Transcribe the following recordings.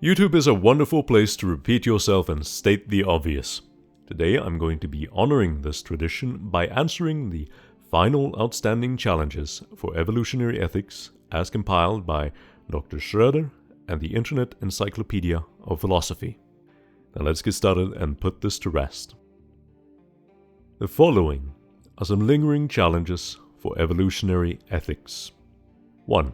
YouTube is a wonderful place to repeat yourself and state the obvious. Today I'm going to be honoring this tradition by answering the final outstanding challenges for evolutionary ethics as compiled by Dr. Schröder and the Internet Encyclopedia of Philosophy. Now let's get started and put this to rest. The following are some lingering challenges for evolutionary ethics. 1.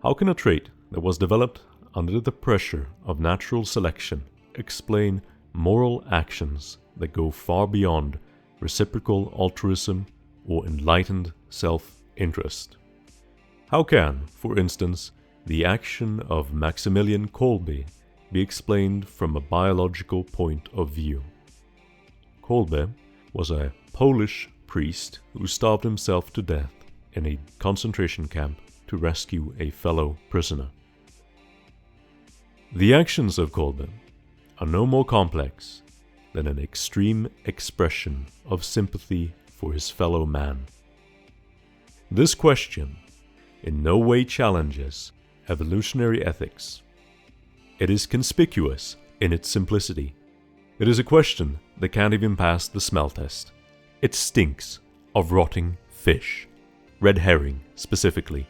How can a trait that was developed under the pressure of natural selection explain moral actions that go far beyond reciprocal altruism or enlightened self-interest? How can, for instance, the action of Maximilian Kolbe be explained from a biological point of view? Kolbe was a Polish priest who starved himself to death in a concentration camp to rescue a fellow prisoner. The actions of Kolbe are no more complex than an extreme expression of sympathy for his fellow man. This question in no way challenges evolutionary ethics. It is conspicuous in its simplicity. It is a question that can't even pass the smell test. It stinks of rotting fish, red herring specifically.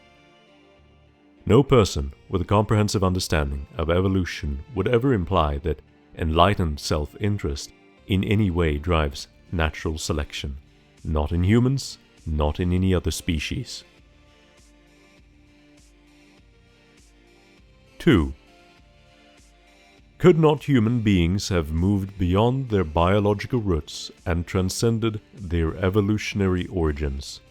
No person with a comprehensive understanding of evolution would ever imply that enlightened self-interest in any way drives natural selection. Not in humans, not in any other species. 2. Could not human beings have moved beyond their biological roots and transcended their evolutionary origins?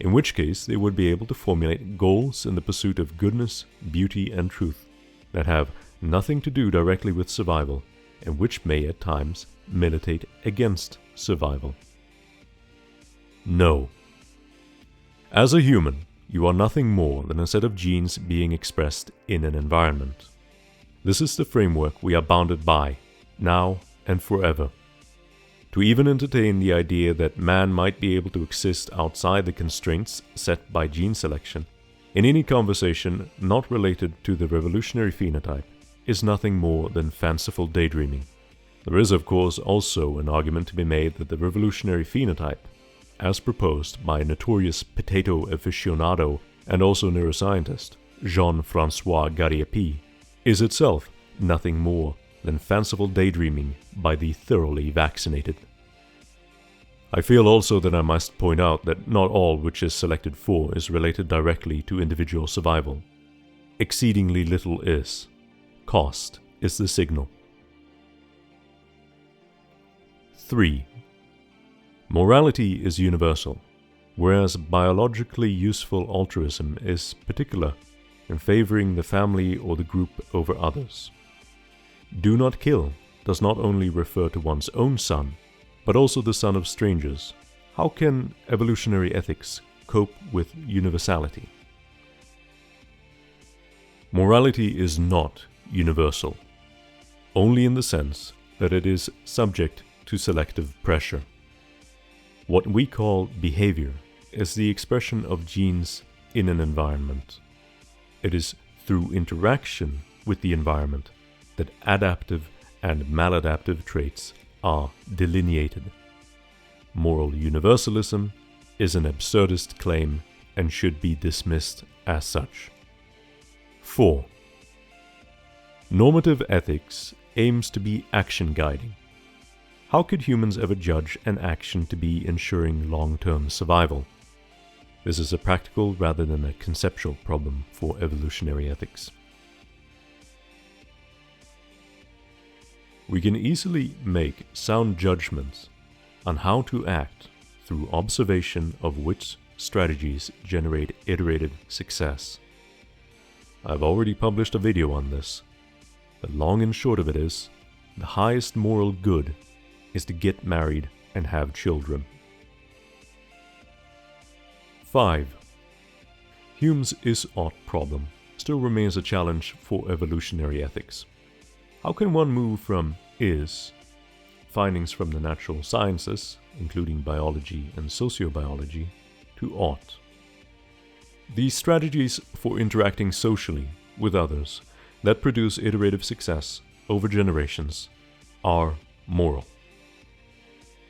In which case they would be able to formulate goals in the pursuit of goodness, beauty, and truth that have nothing to do directly with survival, and which may at times militate against survival. No. As a human, you are nothing more than a set of genes being expressed in an environment. This is the framework we are bounded by, now and forever. To even entertain the idea that man might be able to exist outside the constraints set by gene selection, in any conversation not related to the revolutionary phenotype, is nothing more than fanciful daydreaming. There is, of course, also an argument to be made that the revolutionary phenotype, as proposed by notorious potato aficionado and also neuroscientist Jean-François Gariepi, is itself nothing more than fanciful daydreaming by the thoroughly vaccinated. I feel also that I must point out that not all which is selected for is related directly to individual survival. Exceedingly little is. Cost is the signal. 3. Morality is universal, whereas biologically useful altruism is particular in favoring the family or the group over others. Do not kill does not only refer to one's own son, but also the son of strangers. How can evolutionary ethics cope with universality? Morality is not universal, only in the sense that it is subject to selective pressure. What we call behavior is the expression of genes in an environment. It is through interaction with the environment that adaptive and maladaptive traits are delineated. Moral universalism is an absurdist claim and should be dismissed as such. 4. Normative ethics aims to be action guiding. How could humans ever judge an action to be ensuring long-term survival? This is a practical rather than a conceptual problem for evolutionary ethics. We can easily make sound judgments on how to act through observation of which strategies generate iterated success. I've already published a video on this. The long and short of it is, the highest moral good is to get married and have children. 5. Hume's is-ought problem still remains a challenge for evolutionary ethics. How can one move from is, findings from the natural sciences, including biology and sociobiology, to ought? These strategies for interacting socially with others that produce iterative success over generations are moral.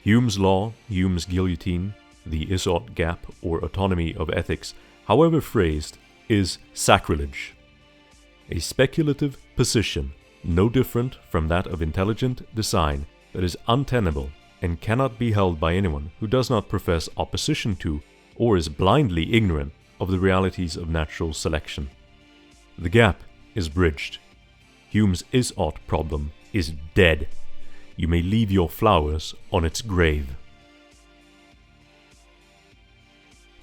Hume's law, Hume's guillotine, the is-ought gap or autonomy of ethics, however phrased, is sacrilege. A speculative position no different from that of intelligent design that is untenable and cannot be held by anyone who does not profess opposition to or is blindly ignorant of the realities of natural selection. The gap is bridged. Hume's is-ought problem is dead. You may leave your flowers on its grave.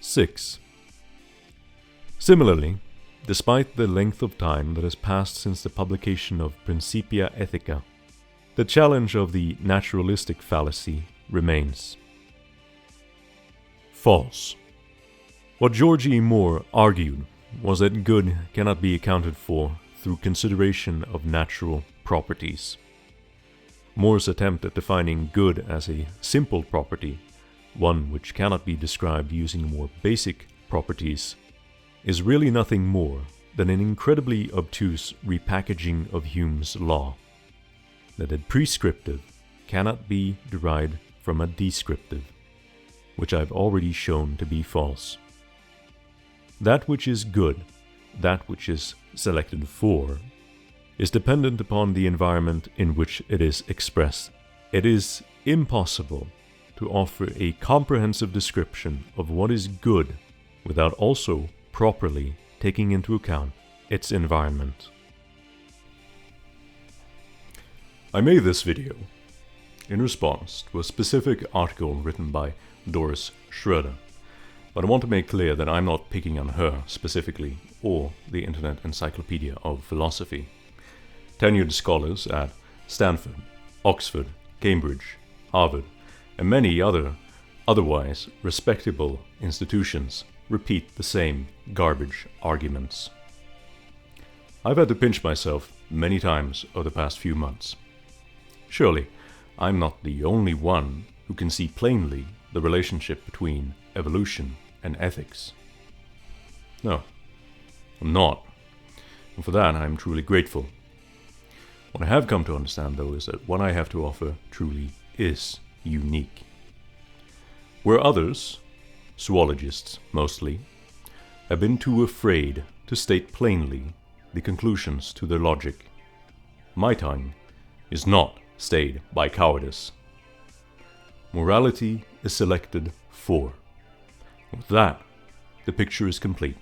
6. Similarly, despite the length of time that has passed since the publication of Principia Ethica, the challenge of the naturalistic fallacy remains. False. What George E. Moore argued was that good cannot be accounted for through consideration of natural properties. Moore's attempt at defining good as a simple property, one which cannot be described using more basic properties, is really nothing more than an incredibly obtuse repackaging of Hume's law, that a prescriptive cannot be derived from a descriptive, which I've already shown to be false. That which is good, that which is selected for, is dependent upon the environment in which it is expressed. It is impossible to offer a comprehensive description of what is good without also properly taking into account its environment. I made this video in response to a specific article written by Doris Schröder, but I want to make clear that I'm not picking on her specifically or the Internet Encyclopedia of Philosophy. Tenured scholars at Stanford, Oxford, Cambridge, Harvard, and many otherwise respectable institutions repeat the same garbage arguments. I've had to pinch myself many times over the past few months. Surely, I'm not the only one who can see plainly the relationship between evolution and ethics. No, I'm not. And for that, I'm truly grateful. What I have come to understand, though, is that what I have to offer truly is unique. Where others, zoologists mostly, have been too afraid to state plainly the conclusions to their logic, my tongue is not stayed by cowardice. Morality is selected for. With that, the picture is complete.